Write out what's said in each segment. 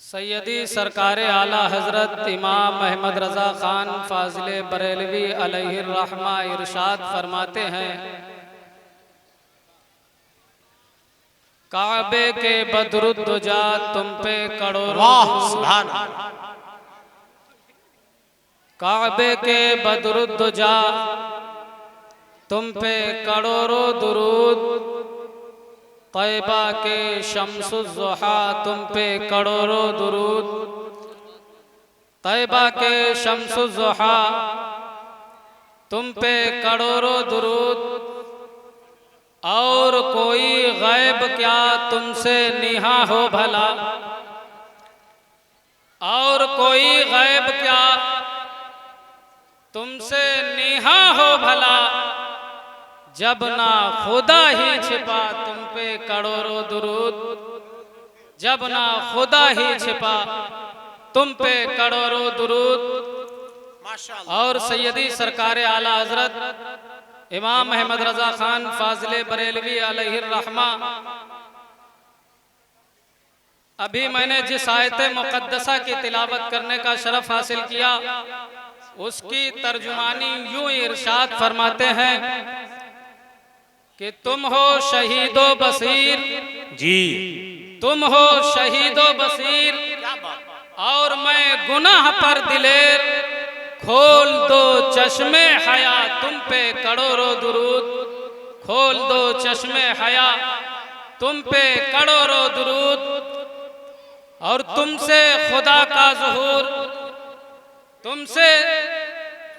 सैयदी सरकार आला हजरत इमाम अहमद रजा खान फाजिल बरेलवी अलैहिर्रहमा इरशाद फरमाते हैं, काबे के बदरुद्दुजा तुम पे करोड़ों, काबे के बदरुद्दुजा तुम पे करोड़ों दुरूद, तैबा के शम्सुज़्ज़ुहा तुम पे करोड़ों दुरूद, तैबा के शम्सुज़्ज़ुहा तुम पे करोड़ों दुरूद, और कोई गैब क्या तुमसे निहा हो भला, और कोई गैब क्या तुमसे निहा हो भला, जब ना खुदा ही छिपा तुम पे करोड़ों दुरूद, जब ना खुदा ही छिपा तुम पे करोड़ों दुरूद। और सैयदी सरकार आला हजरत इमाम अहमद रजा खान फाजिल बरेलवी अलैहिर्रहमा, अभी मैंने जिस आयत मुक़द्दसा की तिलावत करने का शरफ हासिल किया, उसकी तर्जुमानी यूं इरशाद फरमाते हैं कि तुम हो शहीदो बसीर जी, तुम हो शहीदो बसीर, और मैं गुनाह पर दिलेर, खोल दो चश्मे हया तुम पे करोड़ों दुरूद, खोल दो चश्मे हया तुम पे करोड़ों दुरूद। और तुमसे खुदा का ज़ुहूर, तुमसे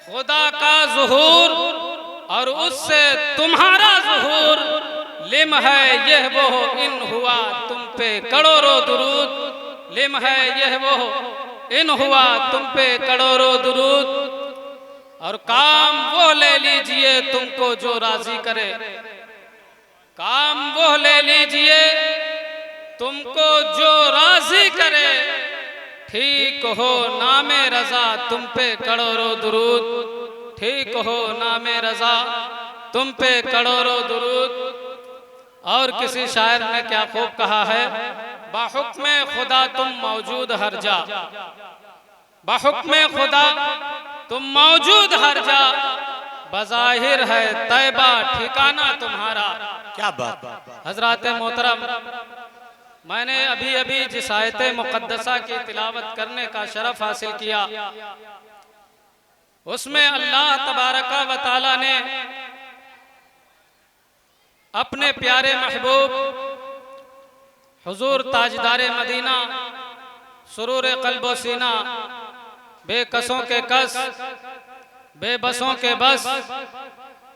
खुदा का ज़ुहूर, और उससे तुम्हारा ज़ुहूर, लिम है यह वो इन हुआ तुम पे करोड़ों दुरूद, लिम है यह वो इन हुआ तुम पे करोड़ों दुरूद। और काम वो ले लीजिए तुमको जो राजी करे, काम वो ले लीजिए तुमको जो राजी करे, ठीक हो नामे रजा तुम पे करोड़ों दुरूद, ठीक हो नामे रजा तुम पे करोड़ों दुरूद। और किसी शायर ने क्या खूब कहा है, बाहुक्मे खुदा तुम मौजूद हर जा, बाहुक्मे खुदा तुम मौजूद हर जा, बज़ाहिर है तैबा ठिकाना तुम्हारा। क्या बात। हजरात मोहतरम, मैंने अभी अभी जिस आयत मुक़द्दसा की तिलावत करने का शरफ हासिल किया, उसमें अल्लाह तबारका व तआला ने अपने प्यारे महबूब हुजूर ताजदारे मदीना, सुरूर क़ल्बो सीना, बेकसों के कस, बेबसों के बस,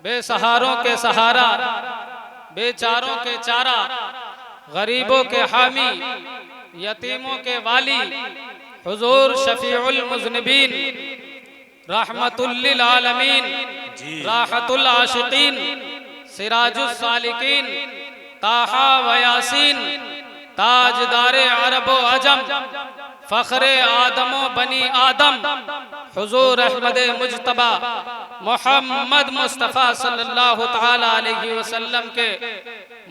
बेसहारों के सहारा, बेचारों के चारा, गरीबों के हामी, यतीमों के वाली, हुजूर शफीउल मुज़निबीन, रहमतुल लिल आलमीन, राहतुल आशिकीन, सिराजुस सालिकीन, ताहा व यासीन, ताजदारे अरबो अजम, फ़ख्रे आदमो बनी आदम, हुजूर अहमद मुज्तबा मोहम्मद मुस्तफ़ा सल्लल्लाहु तआला अलैहि वसल्लम के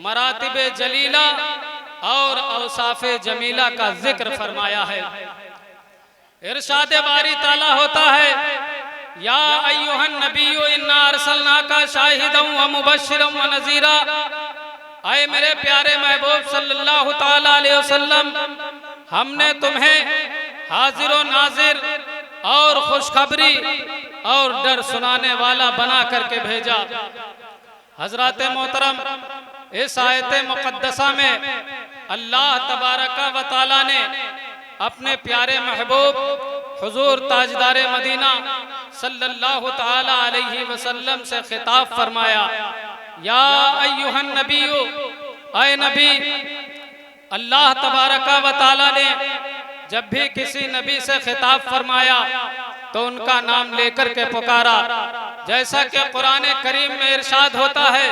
मरातिबे जलीला और औसाफ़े जमीला का जिक्र फरमाया है। इरशाद बारी ताला होता है, या अय्युहन नबिय्यु इन्ना अरसलनाका शाहिदन व मुबश्शिरन व नज़ीरा, ऐ मेरे प्यारे महबूब सल्लल्लाहु तआला अलैहि वसल्लम, हमने तुम्हें हाजिर व नाजिर और खुशखबरी और डर सुनाने वाला बना करके भेजा। हजरात मोहतरम, इस आयत मुक़द्दसा में अल्लाह तबारका व तआला ने अपने प्यारे महबूब हुजूर ताजदारे मदीना सल्लल्लाहु तआला अलैहि वसल्लम से खिताब फरमाया, या अय्युहन नबिय्यु, ऐ नबी। अल्लाह तबारका व तआला ने जब भी किसी नबी से खिताब फरमाया तो उनका नाम लेकर के पुकारा, जैसा कि कुरान करीम में इरशाद होता है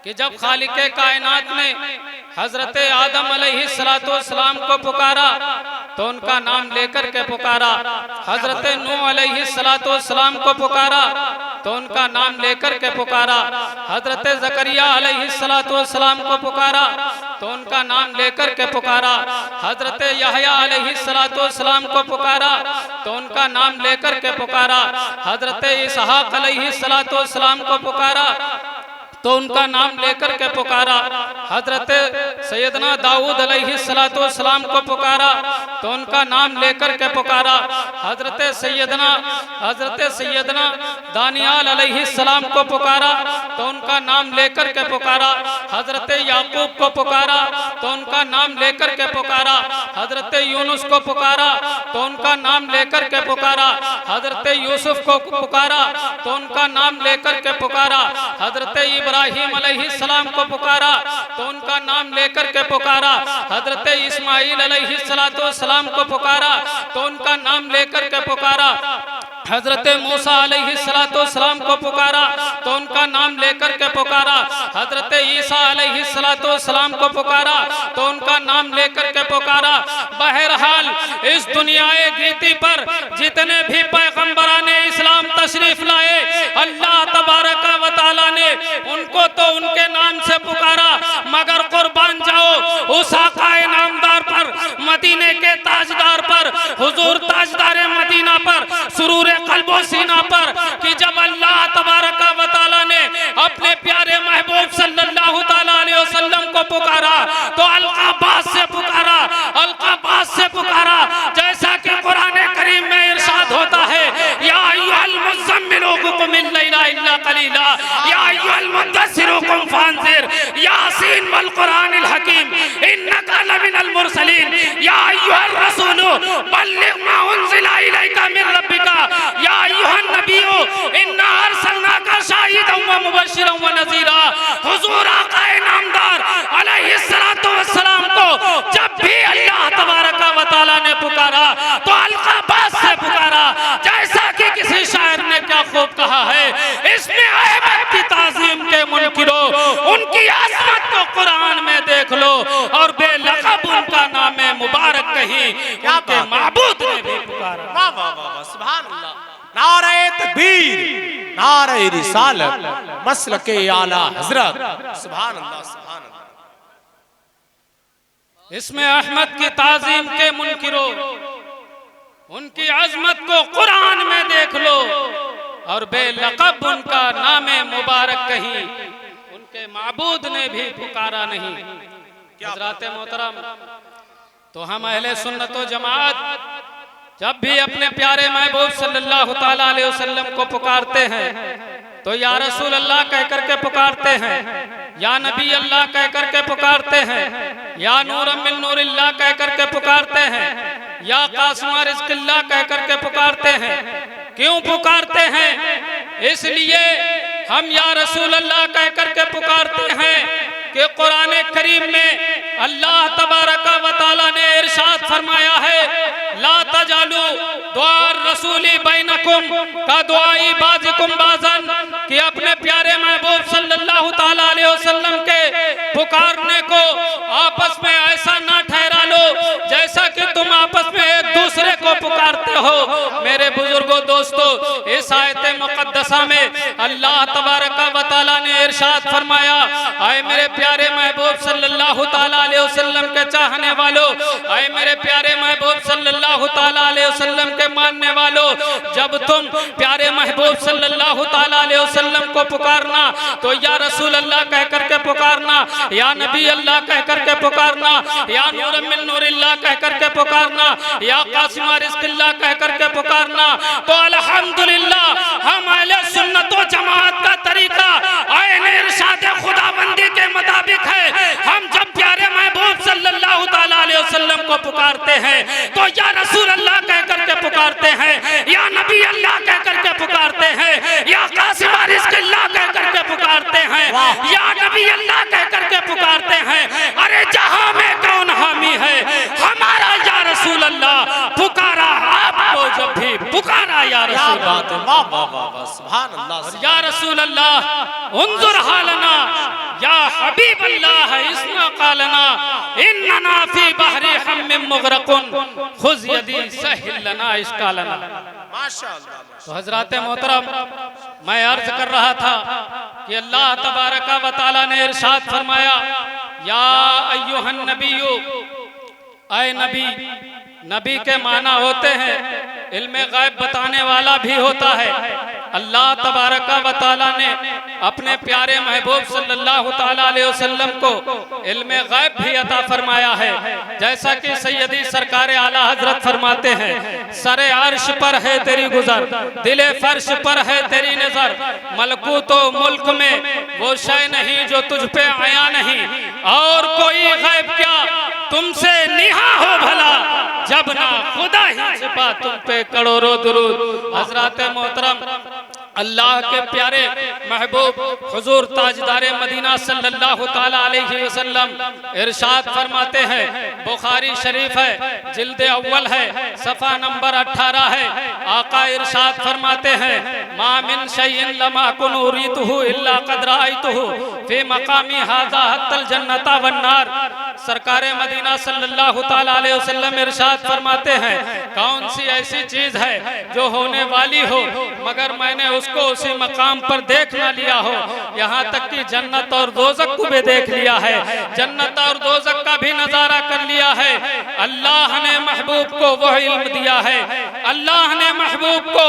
कि जब खालिके कायनात ने हजरत आदम अलैहिस्सलाम को पुकारा तो उनका नाम लेकर के पुकारा, हजरत नूह अलैहिस्सलाम को पुकारा तो उनका नाम लेकर के पुकारा। हजरत जकरिया अलैहिस्सलाम को पुकारा तो उनका नाम लेकर के पुकारा। हजरत यहया अलैहिस्सलाम को पुकारा तो उनका नाम लेकर के पुकारा। हजरत इसहाक अलैहिस्सलाम को पुकारा तो उनका नाम लेकर के पुकारा। हजरत सैयदना दाऊद अलैहिस्सलाम को पुकारा तो उनका नाम लेकर के पुकारा। हजरत सैयदना दानियाल अलैहिस्सलाम को पुकारा तो उनका नाम लेकर के पुकारा। हजरत याकूब को पुकारा तो उनका नाम लेकर के पुकारा। हजरत यूनुस को पुकारा तो उनका नाम लेकर के पुकारा। हजरत यूसुफ को पुकारा तो उनका नाम लेकर के पुकारा। हजरत इब्राहिम अलैहिस्सलाम को पुकारा तो उनका नाम लेकर के पुकारा। हजरत इस्माइल अलैहिस्सलाम को पुकारा तो उनका नाम लेकर के पुकारा। हजरत मूसा अलैहिस्सलाम को पुकारा तो उनका नाम लेकर के पुकारा। हजरत ईसा अलैहिस्सलाम को पुकारा तो उनका नाम लेकर के पुकारा। बहरहाल इस दुनियाए गीती पर जितने भी पैगंबराने इस्लाम तशरीफ लाए, अल्लाह तबारक व तआला ने उनको तो उनके नाम से पुकारा, मगर कुर्बान जाओ उस आकाए नामदार पर, मदीने के ताजदार पर, हुजूर ताजदार मदीना पर, सुरूर कल्बो सीना पर, कि जब अल्लाह तबारक व तआला ने अपने प्यारे महबूब सल्लल्लाहु तआला अलैहि वसल्लम को पुकारा तो अलकाबास से पुकारा, अलकाबास से पुकारा। जैसा कि कुरान करीम में इरशाद होता है, या अय्युहल मुज़्ज़म्मिलु कुम लैला इल्ला कलीला, या अय्युहल मुद्दस्सिरु कुम फांजिर, यासीन वल कुरानिल हकीम, इन्नका लमिनल मुरसलीन, या अय्युहर रसूलु बल्लिग मा उनज़िला इलैका मिन रब्बिका, या अय्युहन नबिय्यु इन्ना अरसलनाका शाहिदन व मुबश्शिरन व नज़ीरा। हुजूर आकाए नामदार अलैहिस्सलातु वस्सलाम को जब भी अल्लाह तबारक व तआला ने पुकारा तो अलकाबास से पुकारा। जैसा कि किसी शायर ने क्या खूब कहा है, इसमें अहमद की ताज़ीम के मुनकिरो उनकी अज़मत को कुरान में देख लो, और बेलक़ब उनका नाम मुबारक कहीं उनके माबूद ने भी पुकारा। वाह वाह वाह, सुभान अल्लाह। नारे तकबीर, नारे रिसालत, मसलके आला हजरत, सुभान अल्लाह सुभान अल्लाह। इसमें अहमद की ताज़ीम के मुनकिरो उनकी अजमत को कुरान में देख लो, और बेलक़ब उनका नाम मुबारक कहीं उनके माबूद ने भी पुकारा नहीं। हज़रात मोहतरम, तो हम अहले सुन्नत व जमात जब भी अपने प्यारे महबूब सल्लल्लाहु तआला अलैहि वसल्लम को पुकारते हैं तो या रसूल अल्लाह कह करके पुकारते हैं, या नबी अल्लाह कह करके पुकारते हैं, या नूर मिन नूरिल्लाह कह करके पुकारते हैं, या कासिम रिज़्क़िल्लाह कह करके पुकारते हैं। क्यों पुकारते हैं? इसलिए हम या रसूल अल्लाह कह करके पुकारते हैं कि कुरान करीम में अल्लाह तबारक व तआला ने इरशाद फरमाया है, ला तजालू दुआ रसूली बैनकुम का दुआई बाज़िकुम बाज़न, कि अपने प्यारे महबूब सल्लल्लाहु तआला अलैहि वसल्लम के पुकारने को आपस में ऐसा ना ठहरा लो जैसा कि तुम आपस में एक दूसरे को पुकारते हो। मेरे बुजुर्गों दोस्तों, इस आयत मुक़द्दसा में अल्लाह तबारक व तआला ने इरशाद फरमाया, आए मेरे प्यारे महबूब सल्लल्लाहु तआला अलैहि वसल्लम के चाहने वालों, आए मेरे प्यारे महबूब सल्लल्लाहु तआला अलैहि वसल्लम के मानने वालों, जब तुम प्यारे महबूब सल्लल्लाहु तआला अलैहि वसल्लम को पुकारना तो या रसूल अल्लाह कह करके पुकारना, या नबी अल्लाह कह करके पुकारना, या नूर मिन नूरिल्लाह कह करके पुकारना, या कासिम रिज़्क़िल्लाह कह करके पुकारना। तो अल्हम्दुलिल्लाह हम अहले सुन्नत व जमात का तरीका आईने इरशाद खुदाबंदी के मुताबिक है। हम जब प्यारे महबूब सल्लल्लाहु तआला अलैहि वसल्लम को पुकारते हैं तो या रसूल अल्लाह कह करके पुकारते हैं, या नबी अल्लाह कह करके पुकारते हैं, या कासिम रिज़्क़िल्लाह कह करके पुकारते हैं, या नबी अल्लाह कह करके पुकारते हैं। अरे जहां में कौन हामी है? हमारा या रसूल अल्लाह पुकारा आपको जब भी पुकारा या रसूल अल्लाह, वाह वाह वाह, सुभान अल्लाह। या रसूल अल्लाह उन्जुर हालना या हबीब अल्लाह इस्मा कालना इन्नना फी बहरी हम्मिम मुगरकुन खुज़ यदी सहिल लना इश्कालना। माशाअल्लाह। तो हजरात मोहतरम, मैं अर्ज कर रहा था कि अल्लाह तबारक व तआला ने इरशाद फरमाया, या अय्युहन नबिय्यु, ऐ नबी। नबी के माना होते हैं इल्मे गायब बताने वाला भी होता है। अल्लाह तबारक व तआला ने अपने प्यारे महबूब सल्लल्लाहु तआला अलैहि वसल्लम को इल्मे गायब भी अता फरमाया है। जैसा कि सैयदी सरकार आला हजरत फरमाते हैं, सरे अर्श पर है तेरी गुजर, दिले फर्श पर है तेरी नजर, मलकूतो मुल्क में वो शय नहीं जो तुझ पे आया नहीं, और कोई गायब क्या तुमसे निहा हो भला, जब ना खुदा ही छिपा तुम पे करोड़ों दुरूद। हजरत मोहतरम, अल्लाह के प्यारे महबूब हुजूर ताजदारे मदीना सल्लल्लाहु ताला अलैहि वसल्लम इरशाद फरमाते हैं, बुखारी शरीफ है, जिल्द अव्वल है, सफ़ा नंबर 18 है। आका इरशाद फरमाते हैं, मा मिन शैइन लमा कुन उरीतुहु इल्ला क़द राअयतुहु फी मकामी हाज़ा हत्तल जन्नता वन्नार। सरकारे मदीना सल्लल्लाहु ताला अलैहि वसल्लम इरशाद फरमाते हैं, कौन सी ऐसी चीज है जो होने वाली हो मगर मैंने उसको उसी मकाम पर देख ना लिया हो। यहाँ तक कि जन्नत और दोज़ख को भी देख लिया है, जन्नत और दोज़ख का भी नजारा कर लिया है। अल्लाह ने महबूब को वह इल्म दिया है, अल्लाह ने महबूब को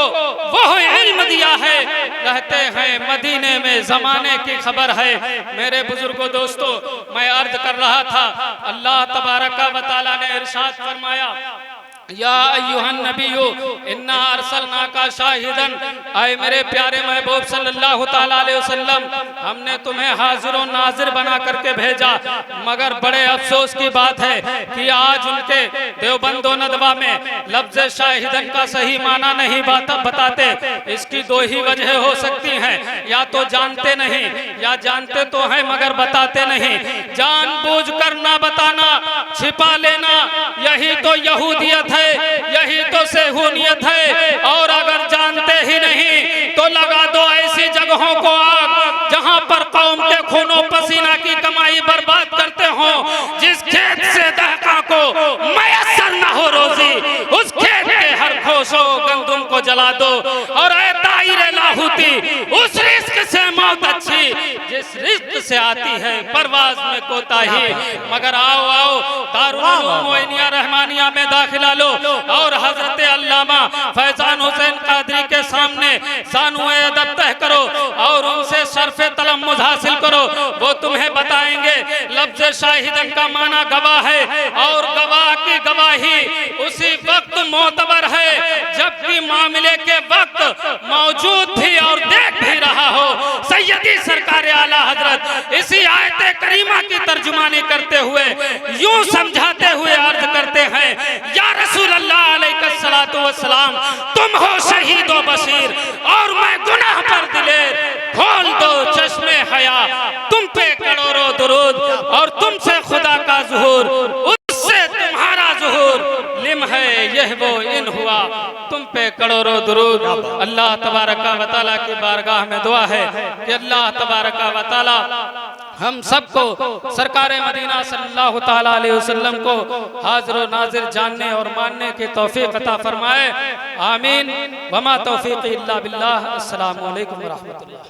वह इल्म दिया है। रहते हैं मदीने में, जमाने की खबर है। मेरे बुजुर्गों दोस्तों, मैं अर्ज कर रहा था, अल्लाह तबारक व तआला ने इरशाद फरमाया, या अय्युहन नबिय्यु इन्ना अरसलनाका शाहिदन, आए मेरे प्यारे महबूब सल्लल्लाहु ताला अलैहि वसल्लम, हमने तुम्हें हाजिर और नाजिर बना करके भेजा। मगर बड़े अफसोस की बात है कि आज उनके देवबंद व नदवा में लफ्ज शाहिदन का सही माना नहीं बताते। इसकी दो ही वजह हो सकती हैं, या तो जानते नहीं या जानते तो हैं मगर बताते नहीं। जानबूझकर ना बताना, छिपा लेना, यही तो यहूदियत है, यही तो सेहूनियत है। और अगर जानते ही नहीं तो लगा दो ऐसी जगहों को आग जहां पर कौम के खूनों पसीना की कमाई बर्बाद करते हो। जिस खेत से दहका को मयसर न हो रोजी, उस खेत के हर खोशो गंदुम को जला दो। और ऐ ताइरे लाहूती, उस रिस्क से मौत अच्छी जिस रिस्क से आती है परवाज में कोताही। मगर आओ आओ दारुल उलूम मोइनिया रहमानिया में दाखिला लो और हजरत अल्लामा फैजान हुसैन कादरी के सामने सानुए अदब तह करो और उनसे शर्फे तलम्मुज़ हासिल करो। वो तुम्हें बताएंगे लफ्ज शाहिदन का माना गवाह है, और गवाह की गवाही उसी वक्त मोतबर है जबकि मामले के वक्त मौजूद भी और देख भी रहा हो। सैयदी सरकार आला हजरत इसी आयत करीमा की तर्जुमानी करते हुए यूं समझाते हुए अर्ज करते हैं, या रसूल अल्लाह अलैहिस्सलातु वस्सलाम, तुम हो शहीद व बशीर और मैं गुनाह पर दिलेर। खोल दो चश्मे हया, तुम पे करोड़ों दुरूद और तुमसे खुदा का ज़ुहूर, उससे तुम्हारा ज़ुहूर लिम है यह वो इन हुआ, तुम पे करोड़ों दुरूद। अल्लाह तबारक व तआला की बारगाह में दुआ है कि अल्लाह तबारक व तआला हम सबको सरकार मदीना सल्लल्लाहु ताला अलैहि वसल्लम को हाजिर व नाजिर जानने और मानने की तौफीक अता फरमाए। आमीन। वमा तौफीक़ी इल्ला बिल्लाह। अस्सलामु अलैकुम व रहमतुल्लाह।